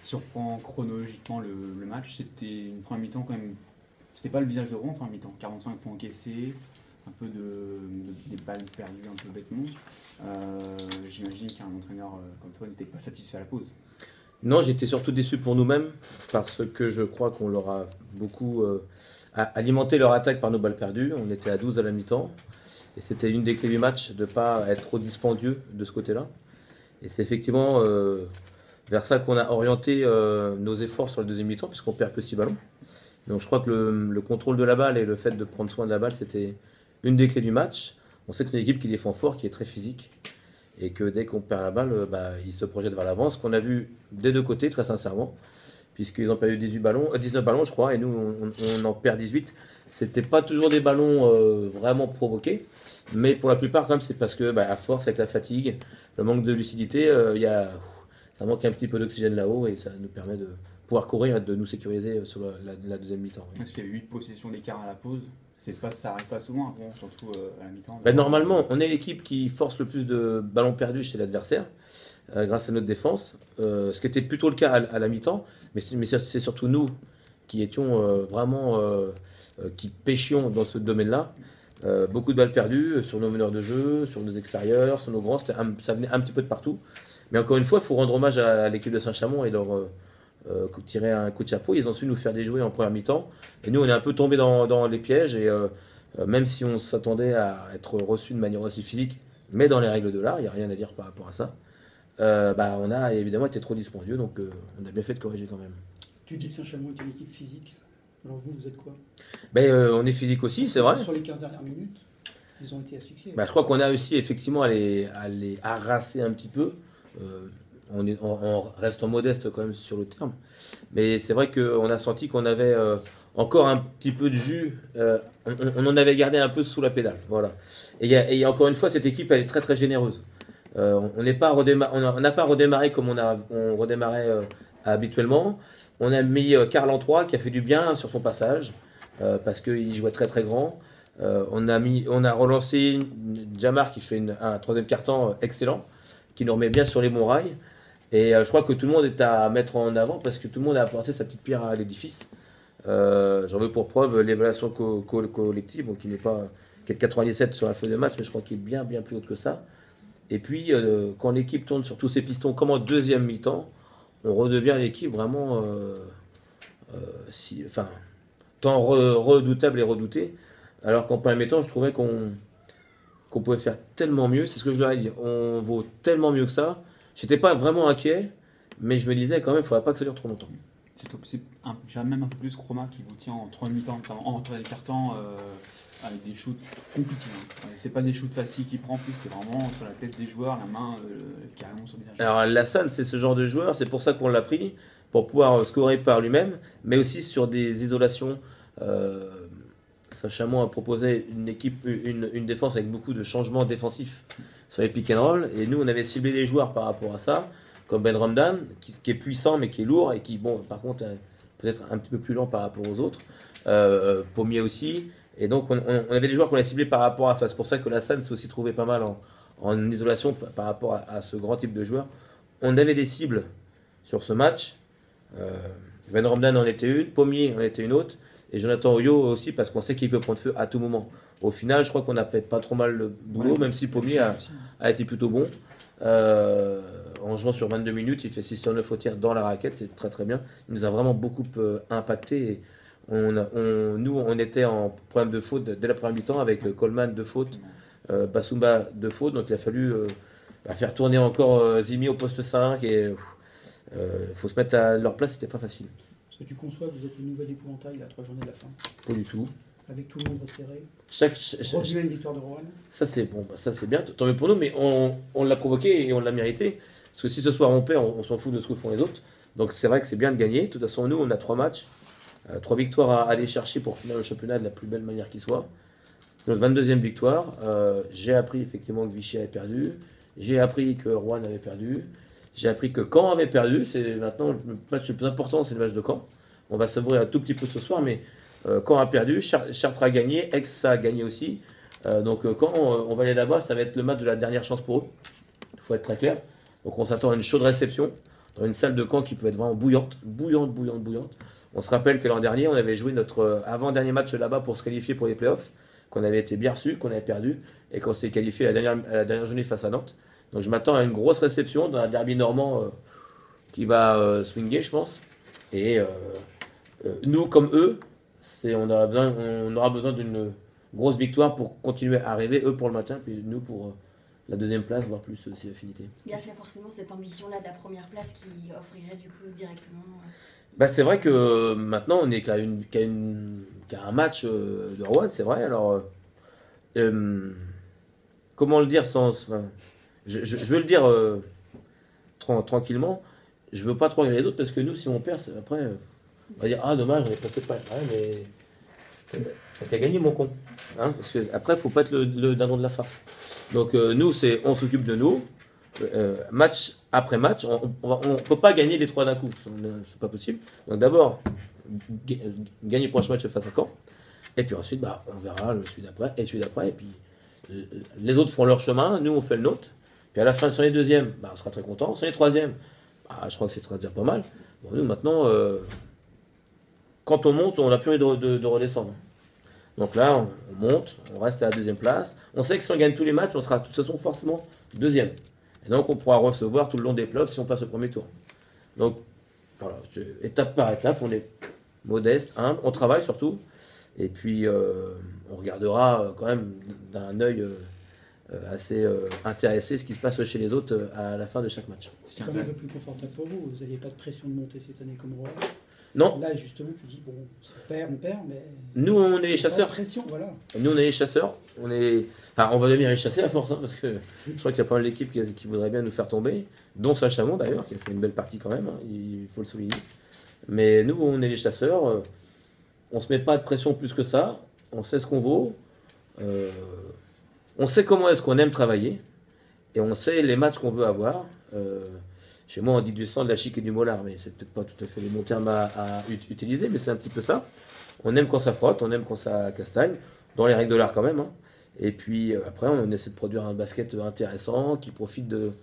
Si on reprend chronologiquement le match, c'était une première mi-temps quand même. C'était pas le visage de Rouen en première mi-temps. 45 points encaissés, un peu des balles perdues un peu bêtement. J'imagine qu'un entraîneur comme toi n'était pas satisfait à la pause. Non, j'étais surtout déçu pour nous-mêmes parce que je crois qu'on leur a beaucoup alimenté leur attaque par nos balles perdues. On était à 12 à la mi-temps et c'était une des clés du match de ne pas être trop dispendieux de ce côté-là. Et c'est effectivement vers ça qu'on a orienté nos efforts sur le deuxième mi-temps puisqu'on perd que 6 ballons. Donc je crois que le contrôle de la balle et le fait de prendre soin de la balle, c'était une des clés du match. On sait que c'est une équipe qui défend fort, qui est très physique. Et que dès qu'on perd la balle, ils se projettent vers l'avant. Ce qu'on a vu des deux côtés, très sincèrement, puisqu'ils ont perdu 19 ballons, je crois, et nous, on en perd 18. C'était pas toujours des ballons vraiment provoqués, mais pour la plupart, quand même, c'est parce que, à force, avec la fatigue, le manque de lucidité, ça manque un petit peu d'oxygène là-haut, et ça nous permet de pouvoir courir et de nous sécuriser sur la deuxième mi-temps. Oui. Parce qu'il y a eu 8 possessions d'écart à la pause. Ça n'arrive pas souvent, bon, surtout à la mi-temps. Normalement, on est l'équipe qui force le plus de ballons perdus chez l'adversaire, grâce à notre défense, ce qui était plutôt le cas à la mi-temps, mais c'est surtout nous qui étions qui pêchions dans ce domaine-là. Beaucoup de balles perdues sur nos meneurs de jeu, sur nos extérieurs, sur nos grands, ça venait un petit peu de partout. Mais encore une fois, il faut rendre hommage à l'équipe de Saint-Chamond et leur tirer un coup de chapeau. Ils ont su nous faire déjouer en première mi-temps. Et nous, on est un peu tombé dans les pièges. Et même si on s'attendait à être reçu de manière aussi physique, mais dans les règles de l'art, il n'y a rien à dire par rapport à ça, on a évidemment été trop dispendieux. Donc on a bien fait de corriger quand même. Tu dis que Saint-Chamond est une équipe physique. Alors vous êtes quoi? On est physique aussi, c'est vrai. Sur les 15 dernières minutes, ils ont été asphyxiés. Je crois qu'on a réussi effectivement à les harasser un petit peu. On reste modeste quand même sur le terme. Mais c'est vrai qu'on a senti qu'on avait encore un petit peu de jus. On en avait gardé un peu sous la pédale. Voilà. Et encore une fois, cette équipe, elle est très très généreuse. On n'a pas redémarré comme on redémarrait habituellement. On a mis Karl en 3 qui a fait du bien sur son passage parce qu'il jouait très très grand. On a relancé Jamar qui fait un troisième quart-temps excellent, qui nous remet bien sur les bons rails. Et je crois que tout le monde est à mettre en avant parce que tout le monde a apporté sa petite pierre à l'édifice. J'en veux pour preuve l'évaluation collective, qui n'est pas qui est de 97 sur la feuille de match, mais je crois qu'il est bien bien plus haute que ça. Et puis quand l'équipe tourne sur tous ses pistons, comme en deuxième mi-temps, on redevient l'équipe vraiment tant redoutable et redoutée. Alors qu'en premier mi-temps, je trouvais qu'on pouvait faire tellement mieux. C'est ce que je leur ai dit. On vaut tellement mieux que ça. J'étais pas vraiment inquiet, mais je me disais quand même, il ne faudrait pas que ça dure trop longtemps. J'ai même un peu plus Chroma qui vous tient en 3 mi-temps, en 3 quarts-temps, avec des shoots compliqués. C'est pas des shoots faciles qu'il prend, en plus c'est vraiment sur la tête des joueurs, la main carrément sur le visage. Alors Lassane, c'est ce genre de joueur, c'est pour ça qu'on l'a pris, pour pouvoir scorer par lui-même, mais aussi sur des isolations. Saint-Chamond a proposé une défense avec beaucoup de changements défensifs sur les pick and roll, et nous on avait ciblé des joueurs par rapport à ça, comme Ben Ramdan, qui est puissant mais qui est lourd et qui, par contre, peut-être un petit peu plus lent par rapport aux autres. Pommier aussi. Et donc on avait des joueurs qu'on a ciblés par rapport à ça. C'est pour ça que Lassane s'est aussi trouvé pas mal en isolation par rapport à ce grand type de joueur. On avait des cibles sur ce match. Ben Ramdan en était une, Pommier en était une autre, et Jonathan Oyo aussi, parce qu'on sait qu'il peut prendre feu à tout moment. Au final, je crois qu'on a peut-être pas trop mal le boulot, même si Pommier a été plutôt bon. En jouant sur 22 minutes, il fait 6 sur 9 au tir dans la raquette, c'est très très bien. Il nous a vraiment beaucoup impacté. Et nous, on était en problème de faute dès la première mi-temps avec Coleman de faute, Bassoumba de faute, donc il a fallu faire tourner encore Zimi au poste 5 et faut se mettre à leur place, c'était pas facile. Est-ce que tu conçois que vous êtes le nouvel épouvantail à 3 journées de la fin? Pas du tout. Avec tout le monde resserré. Chaque victoire de Rouen. Ça c'est bon, ça c'est bien, tant mieux pour nous, mais on l'a provoqué et on l'a mérité. Parce que si ce soir on perd, on s'en fout de ce que font les autres. Donc c'est vrai que c'est bien de gagner. De toute façon, nous on a 3 matchs, 3 victoires à aller chercher pour finir le championnat de la plus belle manière qui soit. C'est notre 22e victoire. J'ai appris effectivement que Vichy avait perdu. J'ai appris que Rouen avait perdu. J'ai appris que Caen avait perdu. C'est maintenant le match le plus important, c'est le match de Caen. On va savourer un tout petit peu ce soir, mais Caen a perdu, Chartres a gagné, Aix a gagné aussi. Donc quand on va aller là-bas, ça va être le match de la dernière chance pour eux. Il faut être très clair. Donc on s'attend à une chaude réception dans une salle de camp qui peut être vraiment bouillante. On se rappelle que l'an dernier, on avait joué notre avant-dernier match là-bas pour se qualifier pour les playoffs, qu'on avait été bien reçu, qu'on avait perdu, et qu'on s'était qualifié à la dernière journée face à Nantes. Donc je m'attends à une grosse réception dans un derby normand qui va swinger, je pense. Et nous, comme eux, on aura besoin d'une grosse victoire pour continuer à rêver, eux pour le maintien, puis nous pour la deuxième place, voire plus si affinité. Il y a forcément cette ambition-là de la première place qui offrirait du coup directement. Bah, c'est vrai que maintenant on est qu'à un match de Rouen, c'est vrai. Alors, comment le dire enfin, je veux le dire tranquillement. Je veux pas trop regarder les autres parce que nous, si on perd, après, on va dire ah dommage, on est passé pas. Ouais, mais ça t'a gagné mon con. Hein, parce que après, faut pas être le dindon de la farce. Donc nous, on s'occupe de nous. Match après match, on peut pas gagner les 3 d'un coup, c'est pas possible. Donc d'abord, gagner le prochain match face à Caen, et puis ensuite, bah, on verra le celui d'après, et puis les autres font leur chemin, nous on fait le nôtre, puis à la fin, si on est deuxième, bah, on sera très content, si on est troisième, bah, je crois que c'est déjà pas mal. Bon, nous maintenant, quand on monte, on n'a plus envie de redescendre. Donc là, on monte, on reste à la deuxième place, on sait que si on gagne tous les matchs, on sera de toute façon forcément deuxième. Et donc, on pourra recevoir tout le long des playoffs si on passe au premier tour. Donc, voilà, étape par étape, on est modeste, humble, on travaille surtout. Et puis, on regardera quand même d'un œil assez intéressé ce qui se passe chez les autres à la fin de chaque match. C'est quand même un peu plus confortable pour vous. Vous n'aviez pas de pression de monter cette année comme Rouen. Non. Là, justement, tu dis, bon, on perd, mais... Nous, on est les chasseurs. Pas de pression, voilà. Nous, on est les chasseurs. On va devenir les chassés à force, hein, parce que je crois qu'il y a pas mal d'équipes qui voudraient bien nous faire tomber, dont Saint-Chamond d'ailleurs, qui a fait une belle partie quand même, hein, il faut le souligner. Mais nous, on est les chasseurs. On se met pas de pression plus que ça. On sait ce qu'on vaut. On sait comment est-ce qu'on aime travailler. Et on sait les matchs qu'on veut avoir. Chez moi, on dit du sang, de la chic et du molar, mais c'est peut-être pas tout à fait les bons termes à utiliser, mais c'est un petit peu ça. On aime quand ça frotte, on aime quand ça castagne, dans les règles de l'art quand même. Hein. Et puis après, on essaie de produire un basket intéressant qui profite de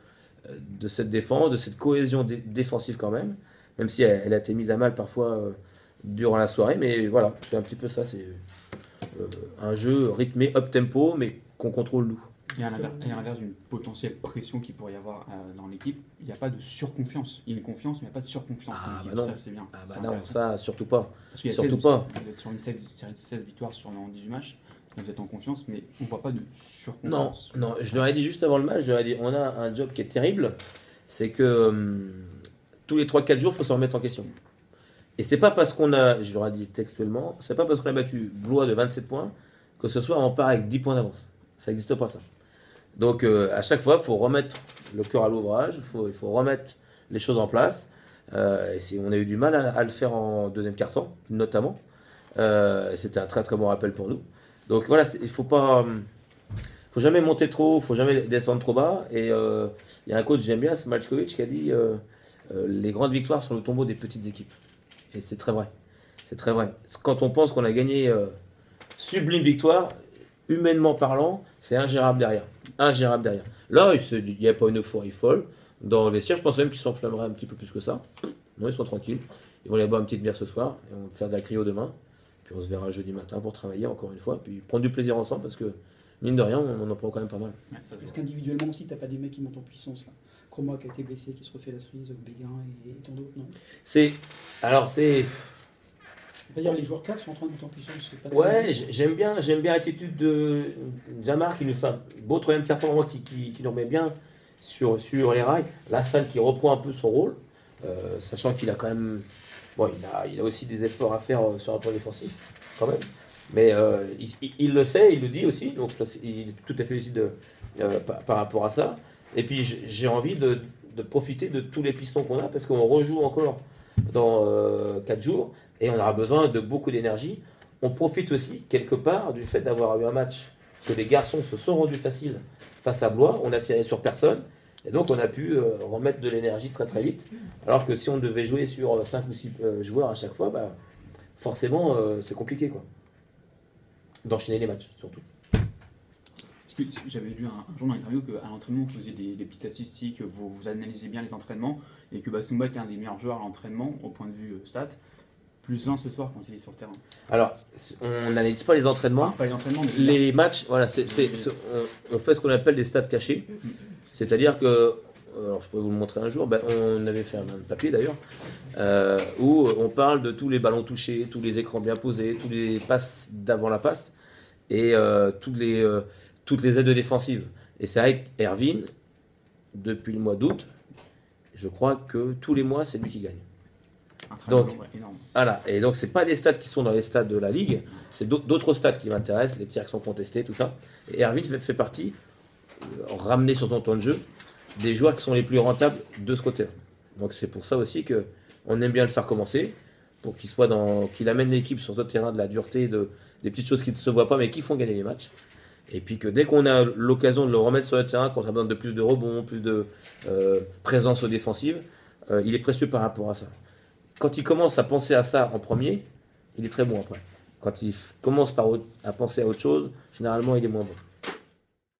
cette défense, de cette cohésion défensive quand même si elle a été mise à mal parfois durant la soirée. Mais voilà, c'est un petit peu ça. C'est un jeu rythmé, up-tempo, mais qu'on contrôle nous. Et à l'inverse d'une potentielle pression qu'il pourrait y avoir dans l'équipe, il n'y a pas de surconfiance. Il y a une confiance, mais il n'y a pas de surconfiance. Ah dans bah non, ça c'est bien. ah bah non, ça surtout pas. Parce qu'il y a surtout 16, pas. Vous êtes sur une série de 16 victoires en 18 matchs, donc vous êtes en confiance, mais on ne voit pas de surconfiance. Non, je leur ai dit juste avant le match, je leur ai dit on a un job qui est terrible, c'est que tous les 3-4 jours, il faut se remettre en question. Et c'est pas parce qu'on a, je leur ai dit textuellement, c'est pas parce qu'on a battu Blois de 27 points que ce soir on part avec 10 points d'avance. Ça n'existe pas ça. Donc à chaque fois, il faut remettre le cœur à l'ouvrage, il faut remettre les choses en place. Et si on a eu du mal à le faire en deuxième quart-temps, notamment. C'était un très très bon rappel pour nous. Donc voilà, il faut jamais monter trop, il ne faut jamais descendre trop bas. Et il y a un coach que j'aime bien, c'est Maljkovic, qui a dit les grandes victoires sont le tombeau des petites équipes. Et c'est très vrai. C'est très vrai. Quand on pense qu'on a gagné sublime victoire, humainement parlant, c'est ingérable derrière. Ingérable derrière. Là, il n'y a pas une euphorie folle. Dans les vestiaires, je pense même qu'ils s'enflammeraient un petit peu plus que ça. Non, ils sont tranquilles. Ils vont aller boire une petite bière ce soir. Et on va faire de la cryo demain. Puis on se verra jeudi matin pour travailler encore une fois. Puis prendre du plaisir ensemble parce que, mine de rien, on en prend quand même pas mal. Ouais, Est-ce qu'individuellement aussi, tu n'as pas des mecs qui montent en puissance là? Chroma qui a été blessé, qui se refait la cerise, Béguin et tant d'autres, non? C'est-à-dire les joueurs cadres sont en train de monter en puissance. C'est pas Ouais, j'aime bien l'attitude de Jamar qui nous fait un beau troisième carton qui nous remet bien sur les rails. La salle qui reprend un peu son rôle, sachant qu'il a quand même, bon, il a aussi des efforts à faire sur un plan défensif quand même. Mais il le sait, il le dit aussi, donc il est tout à fait lucide par rapport à ça. Et puis j'ai envie de profiter de tous les pistons qu'on a parce qu'on rejoue encore dans 4 jours. Et on aura besoin de beaucoup d'énergie. On profite aussi, quelque part, du fait d'avoir eu un match que les garçons se sont rendus faciles face à Blois. On a tiré sur personne. Et donc, on a pu remettre de l'énergie très très vite. Alors que si on devait jouer sur 5 ou 6 joueurs à chaque fois, bah, forcément, c'est compliqué, quoi. D'enchaîner les matchs, surtout. j'avais lu un jour dans l'interview qu'à l'entraînement, vous faisiez des petites statistiques, vous analysez bien les entraînements, et que Bassoumba était un des meilleurs joueurs à l'entraînement, au point de vue stats, plus 1 ce soir quand il est sur le terrain. Alors, on n'analyse pas les entraînements. Pas les entraînements, mais Les matchs, voilà, on fait ce qu'on appelle des stats cachés. C'est-à-dire que, alors je pourrais vous le montrer un jour, on avait fait un papier d'ailleurs, où on parle de tous les ballons touchés, tous les écrans bien posés, tous les passes d'avant la passe, et toutes les aides défensives. Et c'est avec Erwin, depuis le mois d'août, je crois que tous les mois, c'est lui qui gagne. Donc, énorme. Voilà, et donc c'est pas des stats qui sont dans les stats de la Ligue, c'est d'autres stats qui m'intéressent, les tirs qui sont contestés, tout ça. Et Erwin fait partie, ramené sur son temps de jeu, des joueurs qui sont les plus rentables de ce côté-là. Donc c'est pour ça aussi qu'on aime bien le faire commencer, pour qu'il amène l'équipe sur ce terrain de la dureté, des petites choses qui ne se voient pas mais qui font gagner les matchs. Et puis que dès qu'on a l'occasion de le remettre sur le terrain, quand on a besoin de plus de rebonds, plus de présence défensive, il est précieux par rapport à ça. Quand il commence à penser à ça en premier, il est très bon après. Quand il commence à penser à autre chose, généralement il est moins bon.